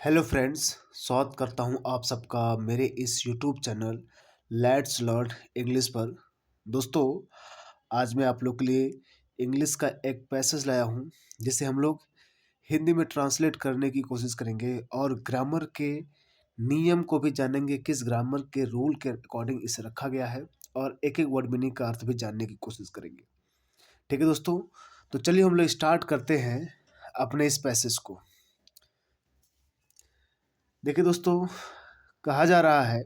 Hello friends, स्वागत करता हूं आप सबका मेरे इस YouTube channel let's learn English पर। दोस्तों, आज मैं आप लोग के लिए इंग्लिश का एक पैसेज लाया हूं जिसे हम लोग हिंदी में ट्रांसलेट करने की कोशिश करेंगे और ग्रामर के नियम को भी जानेंगे, किस ग्रामर के रूल के अकॉर्डिंग इसे रखा गया है, और एक एक वर्ड मीनिंग का अर्थ भी जानने की कोशिश करेंगे। ठीक है दोस्तों, तो चलिए हम लोग स्टार्ट करते हैं अपने इस पैसेज को। देखिए दोस्तों, कहा जा रहा है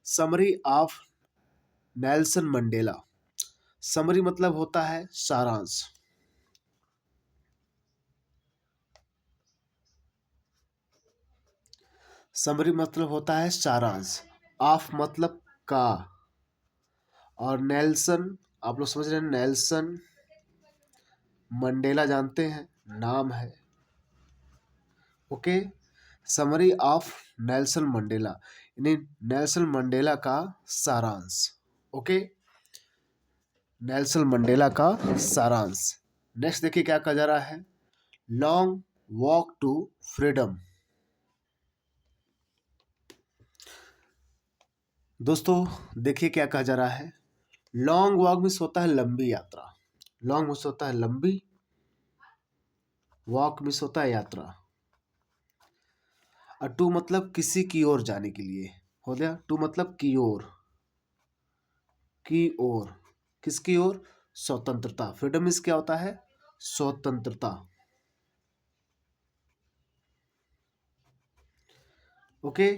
summary of Nelson Mandela. Summary मतलब होता है सारांश। समरी मतलब होता है सारांश। ऑफ मतलब का, और नेल्सन आप लोग समझ रहे हैं, नेल्सन मंडेला जानते हैं, नाम है। Okay, summary of Nelson Mandela यानी नेल्सन मंडेला का सारांश। ओके, नेल्सन मंडेला का सारांश। नेक्स्ट देखिए क्या कहा जा रहा है, लॉन्ग वॉक टू फ्रीडम। दोस्तों देखिए क्या कहा जा रहा है, लॉन्ग वॉक मीन्स होता है लंबी यात्रा। लॉन्ग मीन्स होता है लंबी, वॉक मीन्स होता है यात्रा, और टू मतलब किसी की ओर जाने के लिए। हो गया, टू मतलब की ओर, की ओर, किसकी ओर, स्वतंत्रता। फ्रीडम मीन्स क्या होता है, स्वतंत्रता। ओके,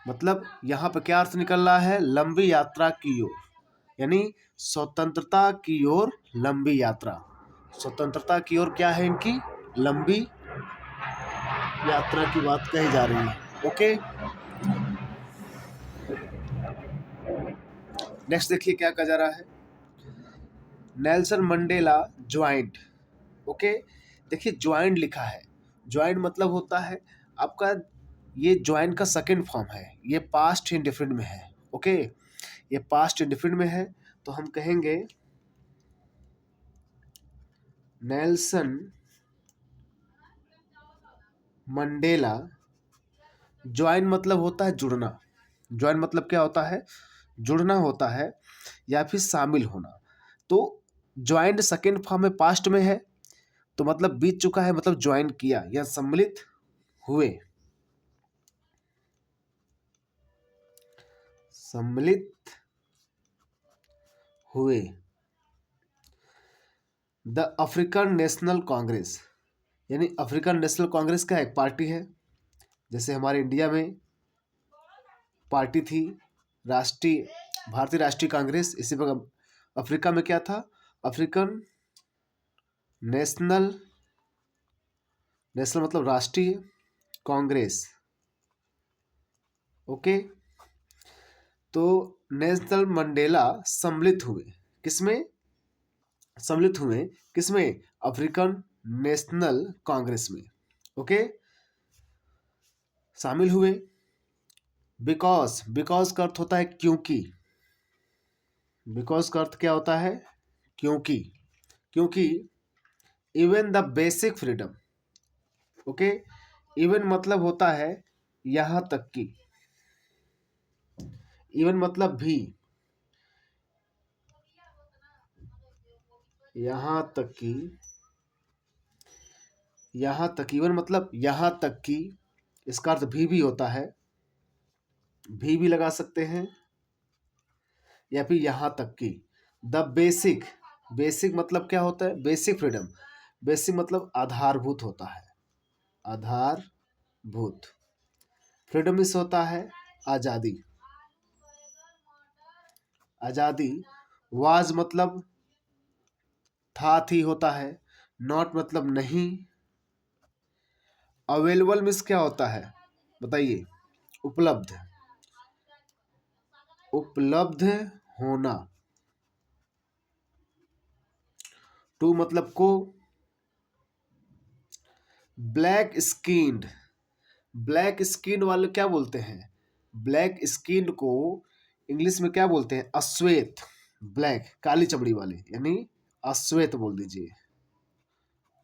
मतलब यहाँ पे क्या अर्थ निकल रहा है, लंबी यात्रा की ओर, यानी स्वतंत्रता की ओर लंबी यात्रा। स्वतंत्रता की ओर क्या है, इनकी लंबी यात्रा की बात कही जा रही है। ओके, नेक्स्ट देखिए क्या कहा जा रहा है, नेल्सन मंडेला ज्वाइंट। ओके, देखिए ज्वाइंट लिखा है। ज्वाइंट मतलब होता है आपका, ये ज्वाइंट का सेकंड फॉर्म है, ये पास्ट इंडेफिनिट में है। ओके, ये पास्ट इंडेफिनिट में है, तो हम कहेंगे नेल्सन मंडेला। ज्वाइन मतलब होता है जुड़ना। ज्वाइन मतलब क्या होता है, जुड़ना होता है या फिर शामिल होना। तो ज्वाइंट सेकेंड फॉर्म में पास्ट में है, तो मतलब बीत चुका है, मतलब ज्वाइन किया या सम्मिलित हुए, सम्मिलित हुए। द अफ्रीकन नेशनल कांग्रेस, यानी अफ्रीकन नेशनल कांग्रेस का एक पार्टी है, जैसे हमारे इंडिया में पार्टी थी राष्ट्रीय, भारतीय राष्ट्रीय कांग्रेस, इसी प्रकार अफ्रीका में क्या था, अफ्रीकन नेशनल, नेशनल मतलब राष्ट्रीय, कांग्रेस। ओके, तो नेल्सन मंडेला सम्मिलित हुए, किसमें, सम्मिलित हुए किसमें, अफ्रीकन नेशनल कांग्रेस में। ओके, शामिल हुए। बिकॉज, बिकॉज का अर्थ होता है क्योंकि। बिकॉज का अर्थ क्या होता है, क्योंकि। क्योंकि even the basic freedom. Okay, even मतलब होता है यहां तक कि, इवन मतलब भी, यहां तक कि, यहां तक, इवन मतलब यहां तक कि, इसका अर्थ भी होता है, भी लगा सकते हैं, या फिर यहां तक कि। द बेसिक, बेसिक मतलब क्या होता है, बेसिक फ्रीडम। बेसिक मतलब आधारभूत होता है, आधारभूत। फ्रीडम इस होता है आजादी, आजादी। वाज मतलब था, थी होता है। नॉट मतलब नहीं। अवेलेबल मीन्स क्या होता है, बताइए, उपलब्ध, उपलब्ध होना। टू मतलब को। ब्लैक स्किन्ड, ब्लैक स्किन वाले क्या बोलते हैं, ब्लैक स्किन को इंग्लिश में क्या बोलते हैं, अश्वेत। ब्लैक काली चमड़ी वाले, यानी अश्वेत बोल दीजिए,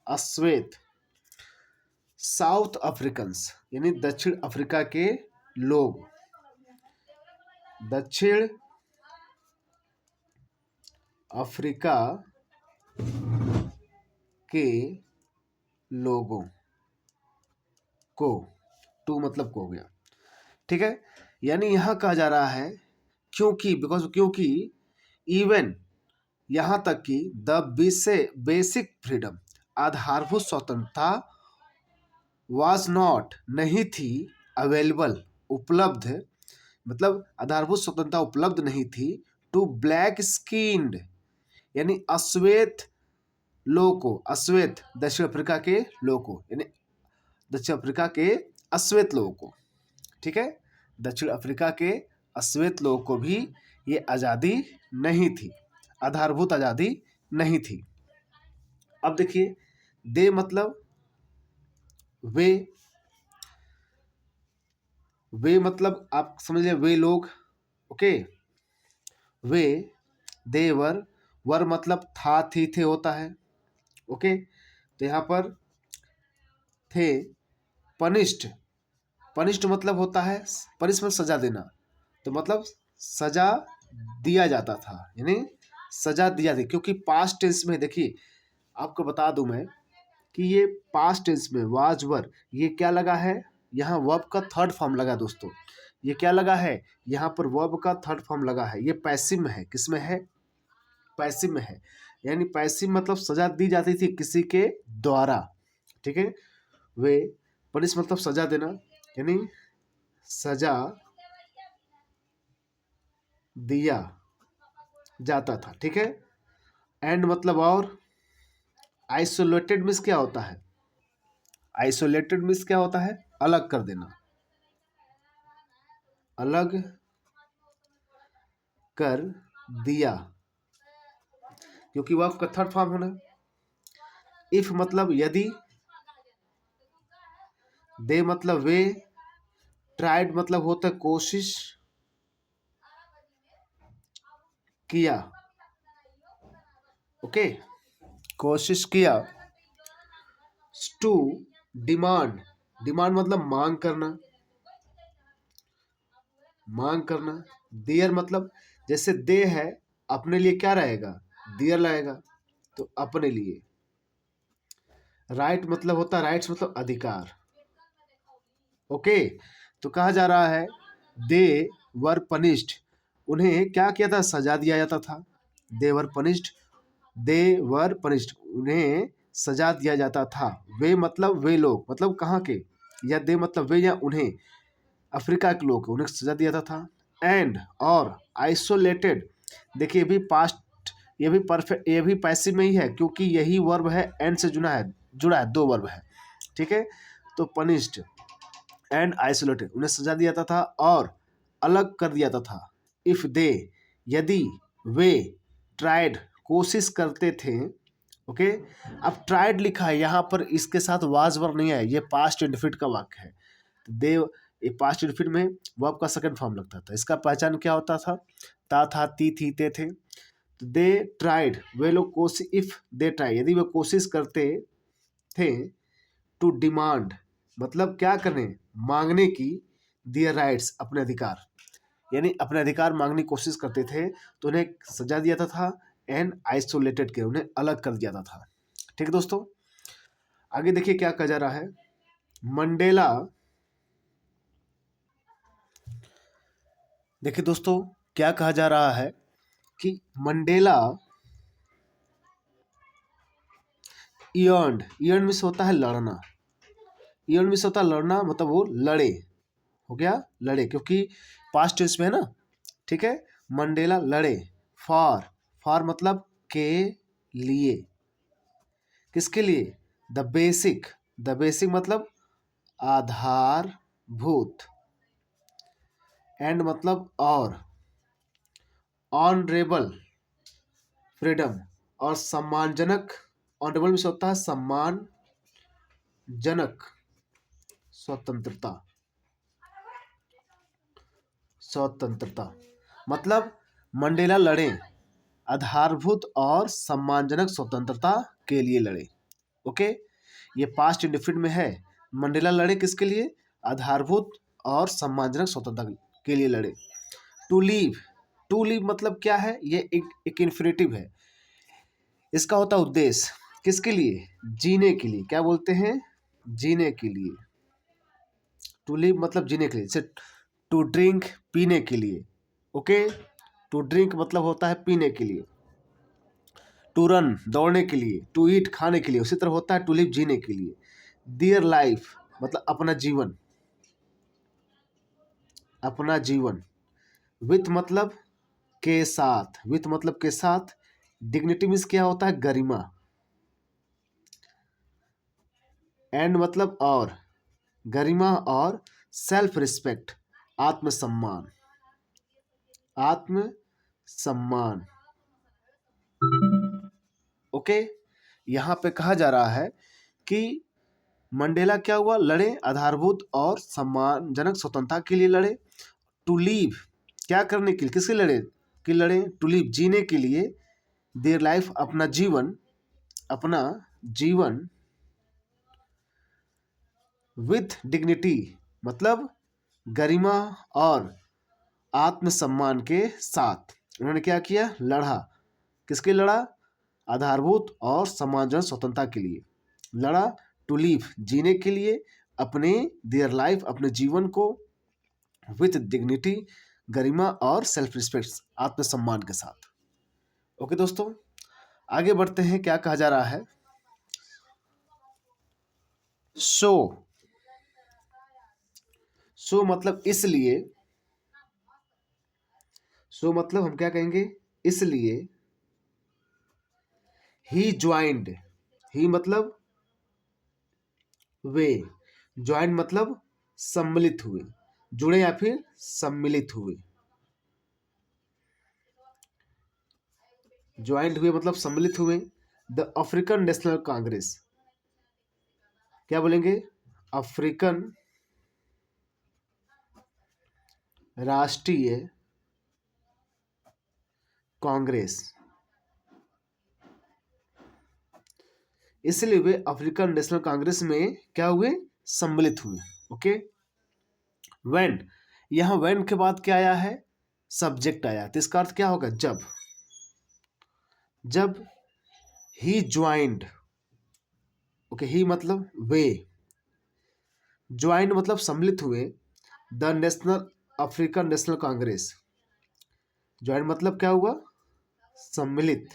अश्वेत। साउथ अफ्रीकन्स यानी दक्षिण अफ्रीका के लोग, दक्षिण अफ्रीका के लोगों को, टू मतलब को हो गया, ठीक है। यानी यहां कहा जा रहा है क्योंकि इवन यहां तक कि द बेसिक फ्रीडम, आधारभूत स्वतंत्रता वाज नॉट नहीं थी, अवेलेबल उपलब्ध, मतलब आधारभूत स्वतंत्रता उपलब्ध नहीं थी, टू ब्लैक स्किन्ड यानी अश्वेत लोगों को, अश्वेत दक्षिण अफ्रीका के लोगों को, यानी दक्षिण अफ्रीका के अश्वेत लोगों को, ठीक है। दक्षिण अफ्रीका के अश्वेत लोगों को भी ये आज़ादी नहीं थी, आधारभूत आज़ादी नहीं थी। अब देखिए, दे मतलब वे मतलब आप समझ लिया, वे लोग, ओके। वे, वर मतलब था, थी, थे होता है, ओके। तो यहाँ पर थे, पनिष्ड मतलब होता है पनिशमेंट, सजा देना, तो मतलब सजा दिया जाता था, यानी सजा दी जाती, क्योंकि पास्ट टेंस में देखिए, आपको बता दूं मैं कि ये पास्ट टेंस में वाज वर, ये क्या लगा है, यहाँ वर्ब का थर्ड फॉर्म लगा दोस्तों। ये क्या लगा है, यहाँ पर वर्ब का थर्ड फॉर्म लगा है, ये पैसिव में है, किसमें है, पैसिव में है, यानी पैसिव मतलब सजा दी जाती थी किसी के द्वारा, ठीक है। वे, पनिश मतलब सजा देना, यानी सजा दिया जाता था, ठीक है। एंड मतलब और, आइसोलेटेड मीन्स क्या होता है, आइसोलेटेड मीन्स क्या होता है, अलग कर देना, अलग कर दिया, क्योंकि वर्ब का थर्ड फॉर्म होना। इफ मतलब यदि, दे मतलब वे, ट्राइड मतलब होता है कोशिश किया, ओके, कोशिश किया। टू डिमांड, डिमांड मतलब मांग करना, मांग करना। देयर मतलब जैसे दे है, अपने लिए क्या रहेगा, देयर लगेगा, तो अपने लिए। राइट मतलब होता है, राइट्स मतलब अधिकार, ओके। तो कहा जा रहा है दे वर पनिश्ड, उन्हें क्या किया था, सजा दिया जाता था। दे वर पनिश्ड, उन्हें सजा दिया जाता था। वे मतलब वे लोग, मतलब कहाँ के, या दे मतलब वे या उन्हें, अफ्रीका के लोग, उन्हें सजा दिया जाता था। एंड और आइसोलेटेड, देखिए ये भी पास्ट, ये भी परफेक्ट, ये भी पैसिव में ही है, क्योंकि यही वर्ब है, एंड से जुड़ा है, दो वर्ब है, ठीक है। तो पनिश्ड एंड आइसोलेटेड, उन्हें सजा दिया जाता था और अलग कर दिया जाता था। इफ दे, यदि वे, ट्राइड कोशिश करते थे, ओके। अब ट्राइड लिखा है यहाँ पर, इसके साथ वाज वर्ब नहीं है, ये पास्ट इंडेफिनिट का वाक्य है। दे, ये पास्ट इंडेफिनिट में वर्ब का सेकंड फॉर्म लगता था, इसका पहचान क्या होता था, ता था, ती थी, ते थे। तो दे ट्राइड, वे लोग कोशिश, इफ दे ट्राई, यदि वे कोशिश करते थे, टू डिमांड मतलब क्या करने, मांगने की, दियर राइट्स अपने अधिकार, यानी अपने अधिकार मांगने की कोशिश करते थे, तो उन्हें सजा दिया जाता था, एंड आइसोलेटेड किया, उन्हें अलग कर दिया जाता था, ठीक है दोस्तों। आगे देखिए क्या कहा जा रहा है, मंडेला, देखिए दोस्तों क्या कहा जा रहा है कि मंडेला इयर्न मिस होता है लड़ना, इयर्न मिस होता है लड़ना, मतलब वो लड़े, हो गया लड़े, क्योंकि पास्ट टेंस में है ना, ठीक है। मंडेला लड़े, फॉर मतलब के लिए, किसके लिए, द बेसिक मतलब आधारभूत, एंड मतलब और, ऑनरेबल फ्रीडम और सम्मानजनक, ऑनरेबल में से होता है सम्मानजनक स्वतंत्रता, मतलब मंडेला लड़े आधारभूत और सम्मानजनक स्वतंत्रता के लिए लड़े, ओके। ये पास्ट इंडेफिनिट में है, मंडेला लड़े किसके लिए? आधारभूत और सम्मानजनक स्वतंत्रता के लिए लड़े। टू लीव, टू लीव मतलब क्या है? ये एक इन्फिनेटिव है। इसका होता है उद्देश्य, किसके लिए? जीने के लिए। क्या बोलते हैं? जीने के लिए। टू लिव मतलब जीने के लिए। जैसे टू ड्रिंक, पीने के लिए। ओके, टू ड्रिंक मतलब होता है पीने के लिए। टू रन, दौड़ने के लिए। टू ईट, खाने के लिए। उसी तरह होता है टू लिव, जीने के लिए। डियर लाइफ मतलब अपना जीवन, अपना जीवन। विथ मतलब के साथ, विथ मतलब के साथ। डिग्निटी मीन्स क्या होता है? गरिमा। एंड मतलब और, गरिमा और। सेल्फ रिस्पेक्ट, आत्मसम्मान, आत्मसम्मान। ओके, यहाँ पे कहा जा रहा है कि मंडेला क्या हुआ? लड़े आधारभूत और सम्मानजनक स्वतंत्रता के लिए लड़े। टू लीव क्या करने के लिए? किसके लड़े? कि लड़े टू लीव, जीने के लिए। देयर लाइफ अपना जीवन, अपना जीवन। विथ डिग्निटी मतलब गरिमा और आत्मसम्मान के साथ। उन्होंने क्या किया? लड़ा। किसके लड़ा? आधारभूत और सम्मानजनक स्वतंत्रता के लिए लड़ा। टू लीव जीने के लिए, अपने देयर लाइफ अपने जीवन को। विथ डिग्निटी गरिमा और सेल्फ रिस्पेक्ट आत्मसम्मान के साथ। ओके दोस्तों, आगे बढ़ते हैं। क्या कहा जा रहा है? सो, सो मतलब इसलिए। सो मतलब हम क्या कहेंगे? इसलिए। ही ज्वाइंड, ही मतलब वे, ज्वाइंट मतलब सम्मिलित हुए, जुड़े या फिर सम्मिलित हुए। ज्वाइंट हुए मतलब सम्मिलित हुए। द अफ्रीकन नेशनल कांग्रेस, क्या बोलेंगे? अफ्रीकन राष्ट्रीय कांग्रेस। इसलिए वे अफ्रीकन नेशनल कांग्रेस में क्या हुए? सम्मिलित हुए। ओके, व्हेन, यहां व्हेन के बाद क्या आया है? सब्जेक्ट आया। तो इसका अर्थ क्या होगा? जब, जब ही ज्वाइंड। ओके, ही मतलब वे, ज्वाइंड मतलब सम्मिलित हुए। The national African national Congress, joint मतलब क्या हुआ? सम्मिलित,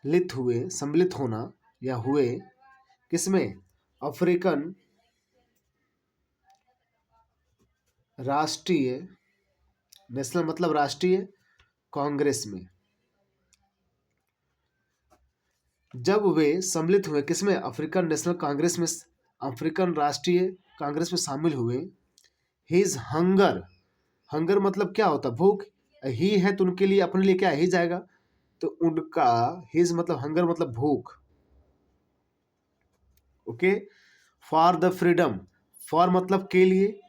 लित हुए, सम्मिलित होना या हुए। किसमें? अफ्रीकन राष्ट्रीय, नेशनल मतलब राष्ट्रीय, कांग्रेस में। जब वे सम्मिलित हुए किसमें? अफ्रीकन नेशनल कांग्रेस में, अफ्रीकन राष्ट्रीय कांग्रेस में शामिल हुए। हिज हंगर, हंगर मतलब क्या होता? भूख। ही है तो उनके लिए, अपने लिए क्या ही जाएगा? तो उनका, हिज मतलब हंगर मतलब भूख। Okay, for the freedom, for मतलब के लिए,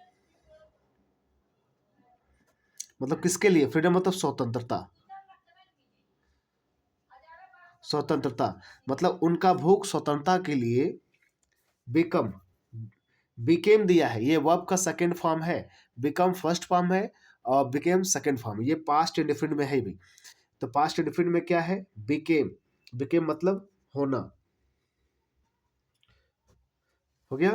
मतलब किसके लिए? फ्रीडम मतलब स्वतंत्रता, स्वतंत्रता मतलब उनका भूख स्वतंत्रता के लिए। बिकम, बिकेम दिया है, ये वर्ब का सेकेंड फॉर्म है। बिकम फर्स्ट फॉर्म है और बिकेम सेकेंड फॉर्म है। ये पास्ट इंडेफिनिट में है भी। तो पास्ट इंडेफिनिट में क्या है? बिकेम, बिकेम मतलब होना। हो गया,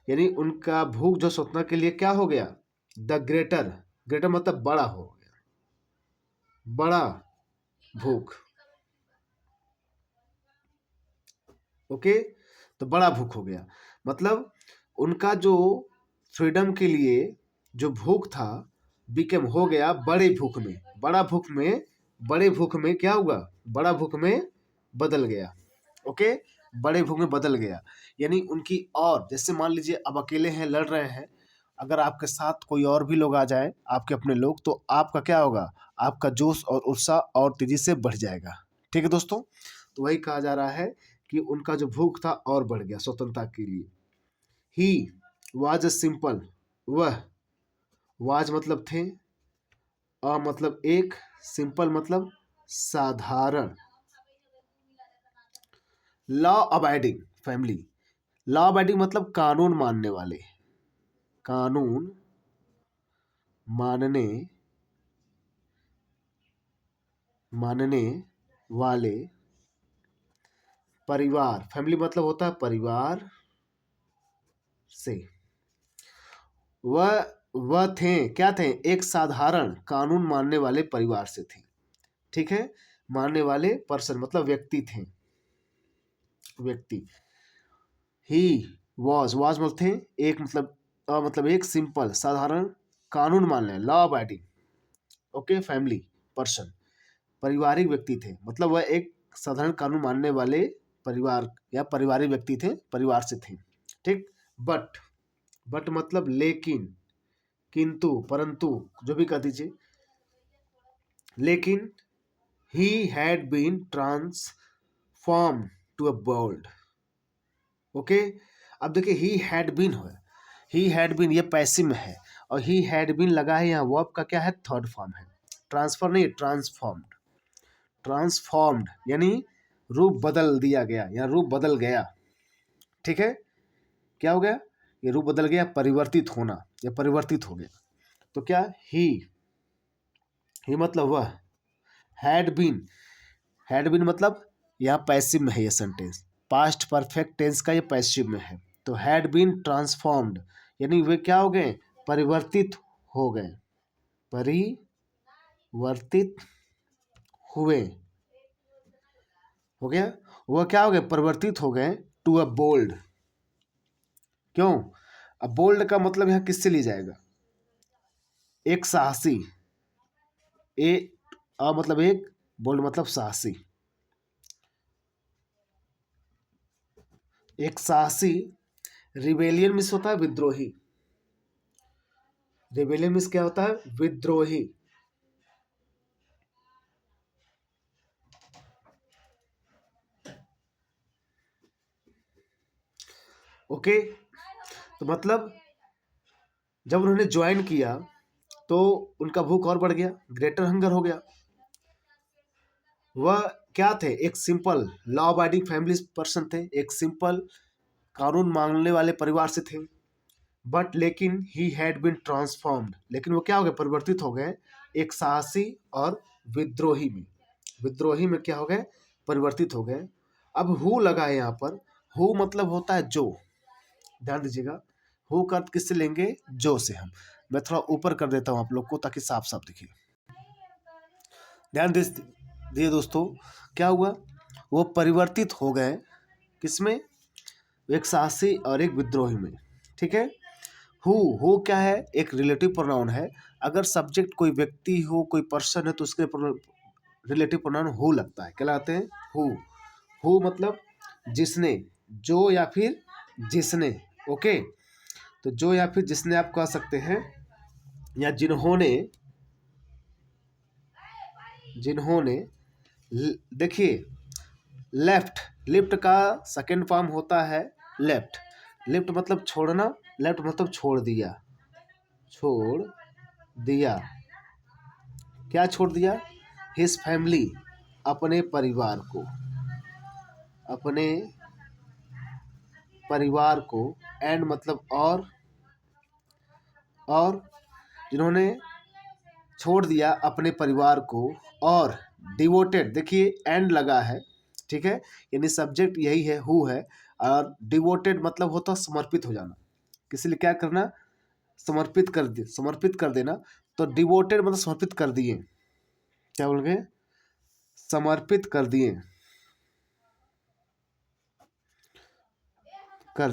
यानी उनका भूख जो स्वतंत्रता के लिए क्या हो गया? द ग्रेटर, ग्रेटर मतलब बड़ा हो गया, बड़ा भूख। ओके, तो बड़ा भूख हो गया मतलब उनका जो फ्रीडम के लिए जो भूख था, बिकेम हो गया बड़े भूख में। बड़ा भूख में, बड़े भूख में क्या हुआ? बड़ा भूख में बदल गया। ओके, बड़े भूख में बदल गया। यानी उनकी, और जैसे मान लीजिए अब अकेले हैं, लड़ रहे हैं, अगर आपके साथ कोई और भी लोग आ जाए, आपके अपने लोग, तो आपका क्या होगा? आपका जोश और उत्साह और तेजी से बढ़ जाएगा। ठीक है दोस्तों, तो वही कहा जा रहा है कि उनका जो भूख था और बढ़ गया स्वतंत्रता के लिए। ही वाज अ सिंपल, वह, वाज मतलब थे, अ मतलब एक, सिंपल मतलब साधारण, law abiding family. Law abiding मतलब कानून मानने वाले, कानून मानने मानने वाले परिवार। फैमिली मतलब होता है परिवार से। वह थे, क्या थे, एक साधारण कानून मानने वाले परिवार से थे। ठीक है, मानने वाले पर्सन मतलब व्यक्ति थे, व्यक्ति। ही वॉज मतलब थे, एक मतलब मतलब एक सिंपल साधारण कानून मानने, law abiding, okay, family person, पारिवारिक व्यक्ति थे, मतलब वह एक साधारण कानून मानने वाले परिवार या पारिवारिक व्यक्ति थे, परिवार से थे। ठीक। बट मतलब लेकिन, किंतु, परंतु, जो भी कह दीजिए, लेकिन he had been transform to a bird. Okay, अब देखिए ही हैड बीन है, ही हैड बीन ये पैसिव में है, और ही हैड बीन लगा है यहाँ, वर्ब का क्या है, थर्ड फॉर्म है। ट्रांसफर नहीं, ट्रांसफॉर्म्ड, ट्रांसफॉर्म्ड यानी रूप बदल दिया गया या रूप बदल गया। ठीक है, क्या हो गया, ये रूप बदल गया, परिवर्तित होना या परिवर्तित हो गया। तो क्या, ही मतलब वह, हैड बीन मतलब यहाँ पैसिव में है ये सेंटेंस, पास्ट परफेक्ट टेंस का ये पैसिव में है। तो हैड बीन ट्रांसफॉर्म्ड यानी वे क्या हो गए, परिवर्तित हो गए, परिवर्तित हुए, हो गया, वह क्या हो गए, परिवर्तित हो गए टू अ बोल्ड। क्यों, अब बोल्ड का मतलब यहाँ किससे लिया जाएगा, एक साहसी, ए मतलब एक, बोल्ड मतलब साहसी, एक साहसी। रिबेलियन मीन्स होता है विद्रोही, रिबेलियन मीन्स क्या होता है, विद्रोही। ओके, तो मतलब जब उन्होंने ज्वाइन किया तो उनका भूख और बढ़ गया, ग्रेटर हंगर हो गया। वह क्या थे, एक simple law abiding family person थे, एक सिंपल कानून मानने वाले परिवार से थे। बट लेकिन ही हैड बीन ट्रांसफॉर्म्ड, लेकिन वो क्या हो गए, परिवर्तित हो गए एक साहसी और विद्रोही में। विद्रोही में क्या हो गए, परिवर्तित हो गए। अब हु लगा है यहाँ पर, हु मतलब होता है जो, ध्यान दीजिएगा, हु का अर्थ किससे लेंगे, जो से। हम, मैं थोड़ा ऊपर कर देता हूँ आप लोग को ताकि साफ साफ दिखे। ध्यान दिए दोस्तों, क्या हुआ, वो परिवर्तित हो गए किसमें, एक साहसी और एक विद्रोही में। ठीक है, हु क्या है, एक रिलेटिव प्रोनाउन है। अगर सब्जेक्ट कोई व्यक्ति हो, कोई पर्सन है, तो उसके रिलेटिव प्रोनाउन हु लगता है, क्या लगाते हैं, हु मतलब जिसने, जो या फिर जिसने। ओके, तो जो या फिर जिसने आप कह सकते हैं, या जिन्होंने, देखिए, लिफ्ट का सेकेंड फॉर्म होता है लेफ्ट। लिफ्ट मतलब छोड़ना, लेफ्ट मतलब छोड़ दिया, क्या छोड़ दिया, हिज फैमिली, अपने परिवार को, एंड मतलब और जिन्होंने छोड़ दिया अपने परिवार को, और डिवोटेड, देखिए एंड लगा है, ठीक है, यानी सब्जेक्ट यही है, हु है, और डिवोटेड मतलब होता समर्पित हो जाना, किसी लिए क्या करना, समर्पित कर देना। तो डिवोटेड मतलब समर्पित कर दिए, क्या बोल गए, समर्पित कर दिए, कर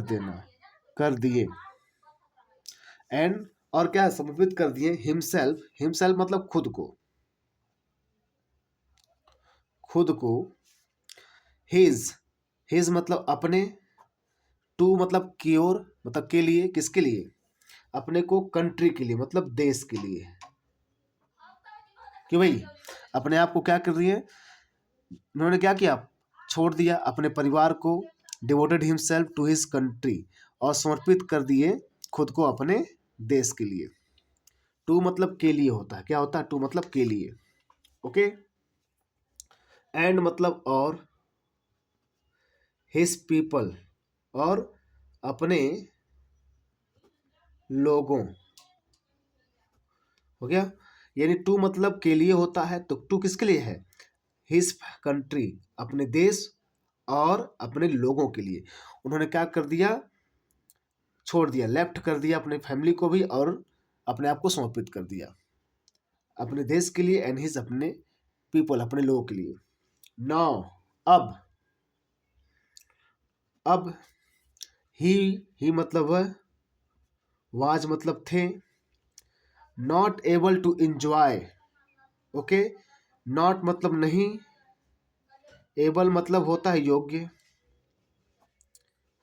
दिए, एंड और क्या, समर्पित कर दिए हिमसेल्फ मतलब खुद को, हिज मतलब अपने, टू मतलब की ओर, मतलब के लिए, किसके लिए, अपने को, कंट्री के लिए मतलब देश के लिए, कि भाई अपने आप को क्या कर रही है, उन्होंने क्या किया, छोड़ दिया अपने परिवार को, devoted himself to his country, और समर्पित कर दिए खुद को अपने देश के लिए। टू मतलब के लिए होता है, क्या होता है, टू मतलब के लिए। ओके, एंड मतलब और, हिज पीपल और अपने लोगों, हो गया। यानी टू मतलब के लिए होता है, तो टू किसके लिए है? हिज कंट्री, अपने देश और अपने लोगों के लिए। उन्होंने क्या कर दिया? छोड़ दिया, लेफ्ट कर दिया अपने फैमिली को भी और अपने आप को समर्पित कर दिया अपने देश के लिए, एंड हिज अपने पीपल, अपने लोगों के लिए। नाउ अब ही मतलब वह, वाज मतलब थे, not able to enjoy, okay, not मतलब नहीं, एबल मतलब होता है योग्य,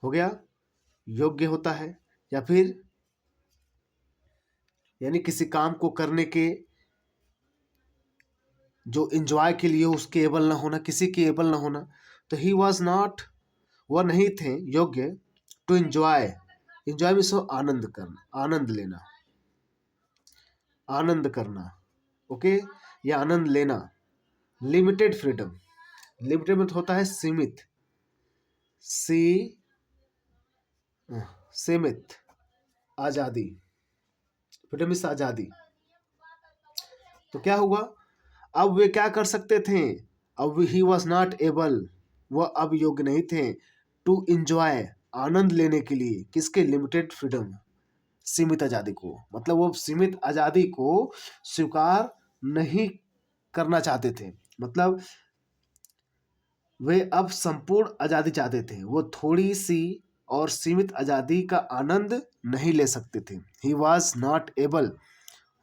हो गया, योग्य होता है, या फिर यानी किसी काम को करने के, जो इंजॉय के लिए उसके एबल ना होना, किसी के एबल ना होना। तो ही वॉज नॉट, वह नहीं थे योग्य, टू इंजॉय, इंजॉय मीन्स आनंद करना, आनंद लेना, आनंद करना, ओके, या आनंद लेना। लिमिटेड फ्रीडम, लिमिटेड में होता है सीमित, सीमित आजादी, फ्रीडम मीन्स आजादी। तो क्या हुआ? अब वे क्या कर सकते थे? अब ही वॉज नॉट एबल, वह अब योग्य नहीं थे, टू इंजॉय, आनंद लेने के लिए, किसके? लिमिटेड फ्रीडम, सीमित आजादी को। मतलब वो सीमित आजादी को स्वीकार नहीं करना चाहते थे, मतलब वे अब संपूर्ण आजादी चाहते थे, वो थोड़ी सी और सीमित आजादी का आनंद नहीं ले सकते थे। ही वॉज नॉट एबल,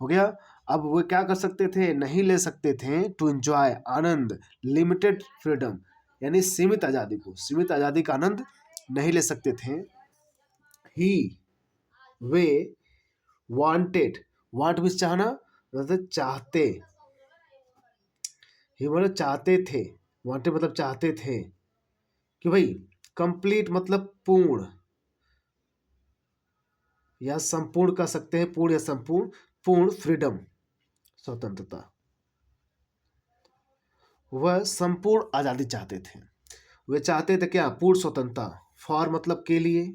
हो गया। अब वो क्या कर सकते थे? नहीं ले सकते थे, टू एंजॉय, आनंद, लिमिटेड फ्रीडम, यानी सीमित आजादी को, सीमित आजादी का आनंद नहीं ले सकते थे। ही, वे, वांटेड, वांट मीन्स चाहना, मतलब चाहते, ही मतलब चाहते थे, वांटेड मतलब चाहते थे कि भाई कंप्लीट मतलब पूर्ण या संपूर्ण कह सकते हैं, पूर्ण या संपूर्ण, पूर्ण फ्रीडम, स्वतंत्रता, वह संपूर्ण आजादी चाहते थे। वे चाहते थे क्या? पूर्ण स्वतंत्रता। फॉर मतलब के लिए,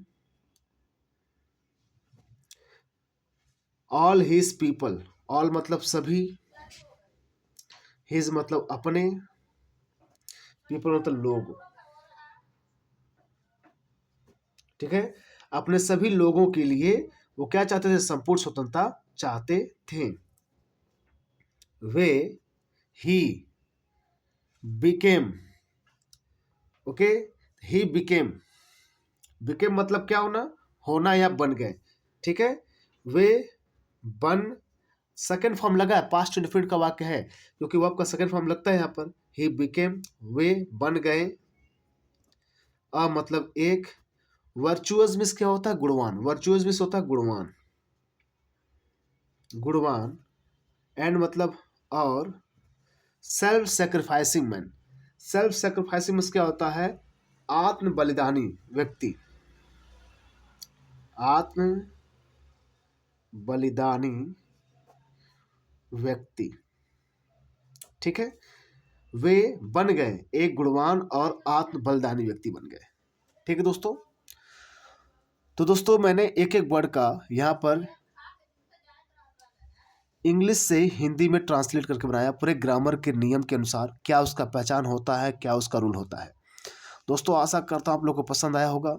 ऑल हिज पीपल, ऑल मतलब सभी, हिज मतलब अपने, पीपल मतलब लोग, ठीक है, अपने सभी लोगों के लिए वो क्या चाहते थे? संपूर्ण स्वतंत्रता चाहते थे। वे, he became, okay, he became, became मतलब क्या होना? होना या बन गए, ठीक है। वे बन, सेकेंड फॉर्म लगा है, पास्ट इंडेफिनिट का वाक्य है, क्योंकि वर्ब का सेकेंड फॉर्म लगता है यहाँ पर। ही बिकेम, वे बन गए, अ मतलब एक, वर्चुअस मीन्स क्या होता है? गुणवान, वर्चुअस मीन्स होता है गुणवान, गुणवान, एंड मतलब और, self sacrificing man, self sacrificing means क्या होता है? आत्म बलिदानी व्यक्ति, आत्म बलिदानी व्यक्ति, ठीक है। वे बन गए एक गुणवान और आत्म बलिदानी व्यक्ति बन गए, ठीक है दोस्तों। तो दोस्तों मैंने एक एक वर्ड का यहाँ पर इंग्लिश से हिंदी में ट्रांसलेट करके बनाया, पूरे ग्रामर के नियम के अनुसार, क्या उसका पहचान होता है, क्या उसका रूल होता है। दोस्तों आशा करता हूँ आप लोगों को पसंद आया होगा।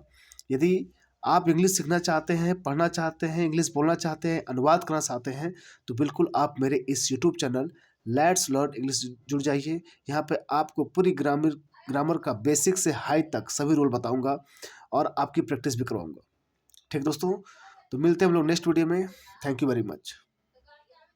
यदि आप इंग्लिश सीखना चाहते हैं, पढ़ना चाहते हैं, इंग्लिश बोलना चाहते हैं, अनुवाद करना चाहते हैं, तो बिल्कुल आप मेरे इस YouTube channel let's learn English जुड़ जाइए। यहाँ पे आपको पूरी ग्रामर का बेसिक से हाई तक सभी रूल बताऊँगा और आपकी प्रैक्टिस भी करवाऊँगा, ठीक दोस्तों। तो मिलते हैं हम लोग नेक्स्ट वीडियो में। Thank you very much.